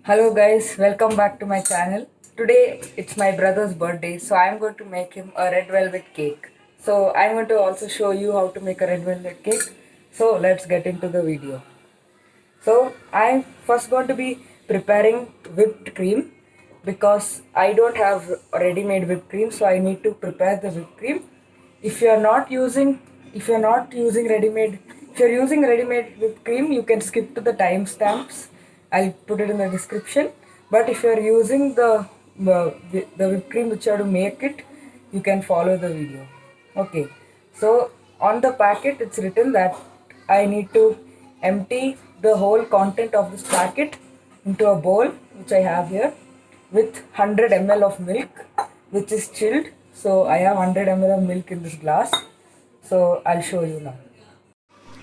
Hello guys, welcome back to my channel. Today it's my brother's birthday, so I'm going to make him a red velvet cake. So I'm going to also show you how to make a red velvet cake. So let's get into the video. So I'm first going to be preparing whipped cream because I don't have ready-made whipped cream, so I need to prepare the whipped cream. If you're not using if you're not using ready-made if you're using ready-made whipped cream, you can skip to the timestamps. I'll put it in the description. But if you're using the whipped cream which you have to make it, you can follow the video. Okay. So on the packet it's written that I need to empty the whole content of this packet into a bowl which I have here with 100 ml of milk which is chilled. So I have 100 ml of milk in this glass. So I'll show you now.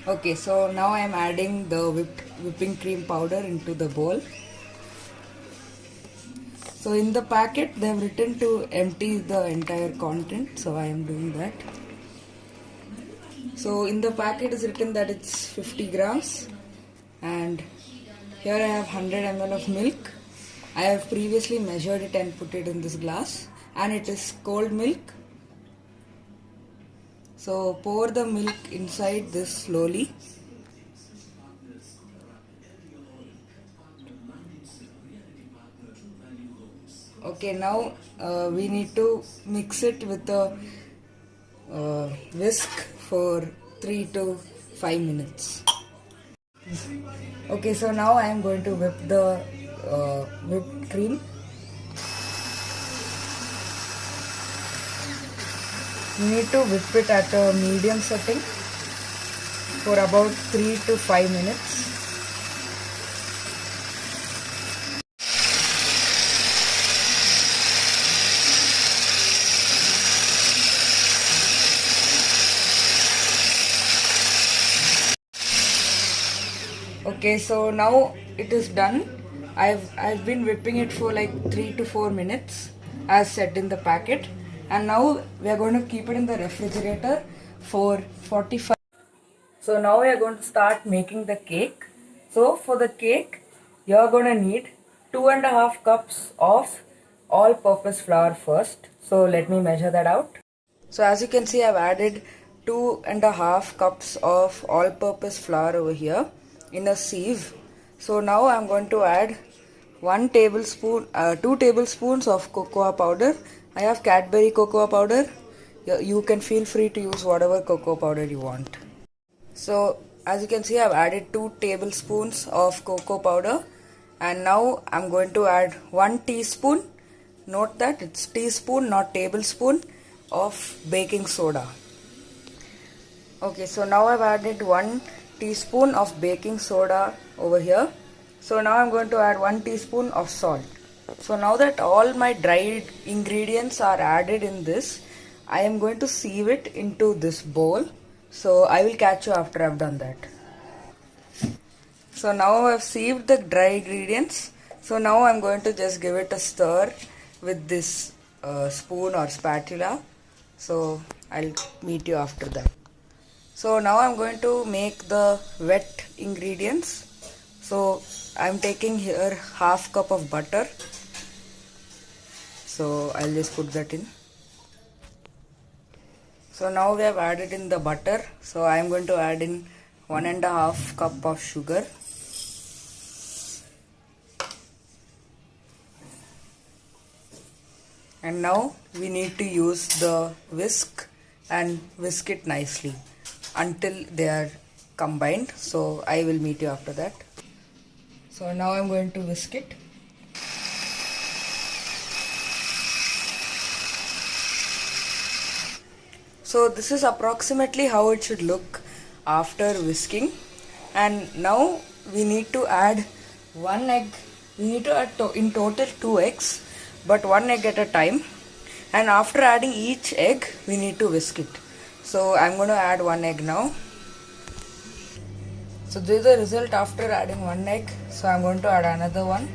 Okay, so now I am adding the whipping cream powder into the bowl. So in the packet they have written to empty the entire content, so I am doing that. So in the packet is written that it's 50 grams, and here I have 100 ml of milk. I have previously measured it and put it in this glass, and it is cold milk. So pour the milk inside this slowly. Okay, now we need to mix it with a whisk for 3 to 5 minutes. Okay, so now I am going to whip the whipped cream. You need to whip it at a medium setting for about 3 to 5 minutes. Okay, so now it is done. I've been whipping it for like 3 to 4 minutes as said in the packet, and now we are going to keep it in the refrigerator for 45. So now we are going to start making the cake. So for the cake you are going to need 2.5 cups of all-purpose flour first. So let me measure that out. So as you can see, I've added 2.5 cups of all-purpose flour over here in a sieve. So now I'm going to add 2 tablespoons of cocoa powder. I have Cadbury cocoa powder. You can feel free to use whatever cocoa powder you want. So as you can see, I've added 2 tablespoons of cocoa powder, and now I'm going to add 1 teaspoon. Note that it's teaspoon, not tablespoon, of baking soda. Okay, so now I've added 1 teaspoon of baking soda over here. So now I'm going to add 1 teaspoon of salt. So now that all my dried ingredients are added in this, I am going to sieve it into this bowl. So I will catch you after I've done that. So now I've sieved the dry ingredients. So now I'm going to just give it a stir with this spoon or spatula. So I'll meet you after that. So now I'm going to make the wet ingredients. So I'm taking here half cup of butter. So I'll just put that in. So now we have added in the butter. So I'm going to add in 1.5 cup of sugar. And now we need to use the whisk and whisk it nicely until they are combined. So I will meet you after that. So now I'm going to whisk it. So this is approximately how it should look after whisking. And now we need to add 1 egg. We need to add in total 2 eggs, but 1 egg at a time. And after adding each egg, we need to whisk it. So I'm going to add 1 egg now. So this is the result after adding 1 egg. So I'm going to add another one.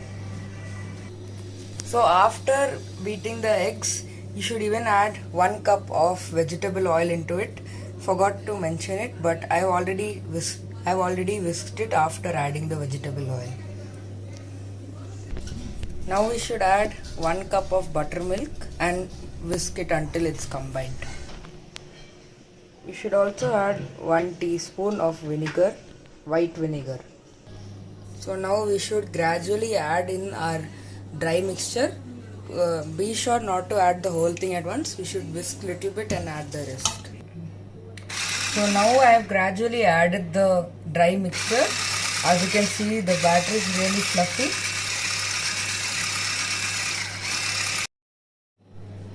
So after beating the eggs, you should even add 1 cup of vegetable oil into it. Forgot to mention it, but I've already whisked it after adding the vegetable oil. Now we should add 1 cup of buttermilk and whisk it until it's combined. We should also add 1 teaspoon of vinegar, white vinegar. So now we should gradually add in our dry mixture. Be sure not to add the whole thing at once. We should whisk little bit and add the rest. So now I have gradually added the dry mixture. As you can see, the batter is really fluffy.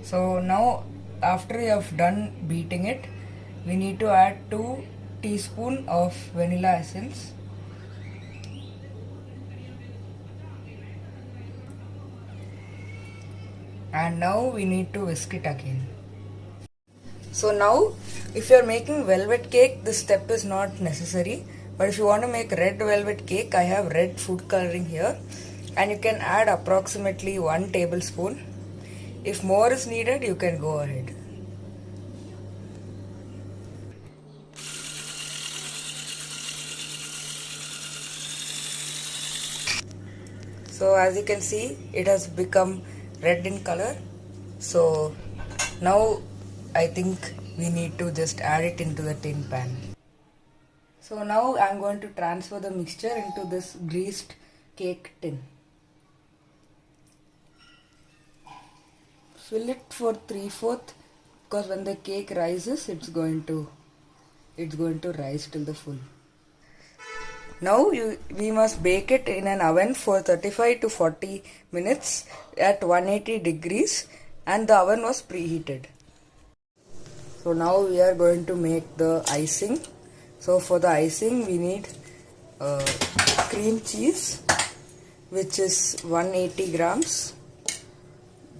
So now after you have done beating it, we need to add 2 teaspoons of vanilla essence. And now we need to whisk it again. So now if you are making velvet cake, this step is not necessary. But if you want to make red velvet cake, I have red food coloring here. And you can add approximately 1 tablespoon. If more is needed, you can go ahead. So as you can see, it has become red in color. So now I think we need to just add it into the tin pan. So now I am going to transfer the mixture into this greased cake tin. Fill it for 3/4 because when the cake rises, it's going to rise till the full. Now we must bake it in an oven for 35 to 40 minutes at 180 degrees, and the oven was preheated. So now we are going to make the icing. So for the icing we need cream cheese, which is 180 grams.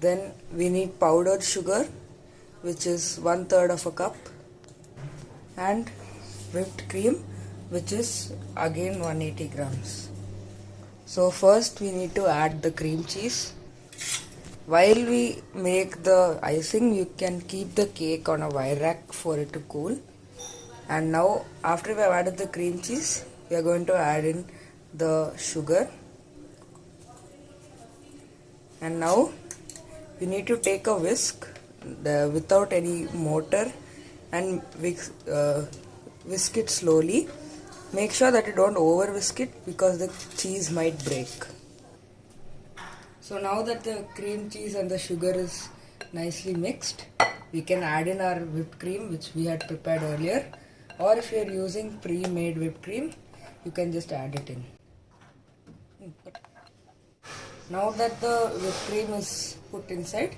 Then we need powdered sugar, which is 1/3 of a cup, and whipped cream, which is again 180 grams. So first we need to add the cream cheese. While we make the icing, you can keep the cake on a wire rack for it to cool. And now after we have added the cream cheese, we are going to add in the sugar. And now we need to take a whisk without any mortar and whisk it slowly. Make sure that you don't over whisk it because the cheese might break. So now that the cream cheese and the sugar is nicely mixed, we can add in our whipped cream, which we had prepared earlier. Or if you are using pre-made whipped cream, you can just add it in. Now that the whipped cream is put inside,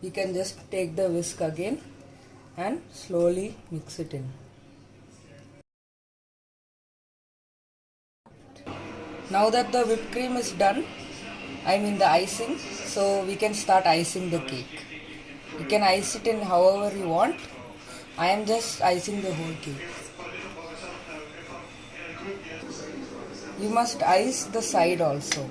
you can just take the whisk again and slowly mix it in. Now that the whipped cream is done, the icing, so we can start icing the cake. You can ice it in however you want. I am just icing the whole cake. You must ice the side also.